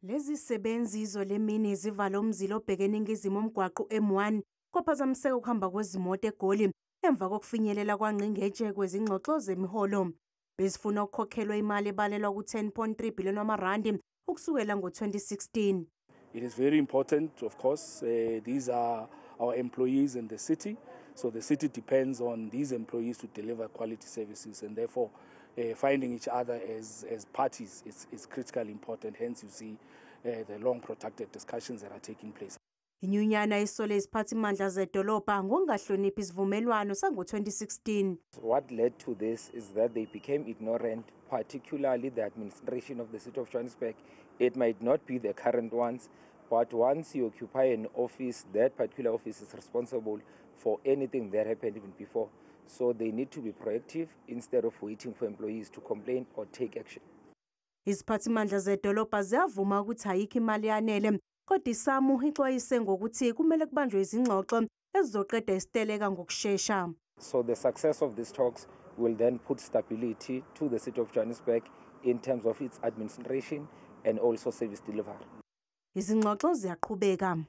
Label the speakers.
Speaker 1: Lezi sebenzi izolemini zivala umzila obhekene eningizimu omgwaqo M1 kwaphazamiseka ukuhamba kwezimoto eGoli emva kokufinyelela kwangqingetshe kwezingxoxo zemiholo. Bezifuna ukukhokhelwa imali ebalelwa ku-10.3 billion wamarandi ukusukela ngo-2016.
Speaker 2: It is very important, of course. These are our employees in the city. So the city depends on these employees to deliver quality services, and therefore finding each other as parties is critically important. Hence you see the long protracted discussions that are taking place.
Speaker 1: Inyunyana isole iziphathimandla zedolobha ngokungahloniphi isivumelwano sango-2016.
Speaker 3: What led to this is that they became ignorant, particularly the administration of the city of Johannesburg. It might not be the current ones, but once you occupy an office, that particular office is responsible for anything that happened even before. So they need to be proactive instead of waiting for employees to complain or take action.
Speaker 1: Iziphathimandla zedolobha ziyavuma ukuthi ayikho imali yanele, kodwa isamu ixwayise ngokuthi kumele kubanjwe izingxoxo ezizoqeda isiteleka ngokushesha.
Speaker 3: So the success of these talks will then put stability to the city of Johannesburg in terms of its administration and also service delivery.
Speaker 1: Izingxoxo ziyaqhubeka.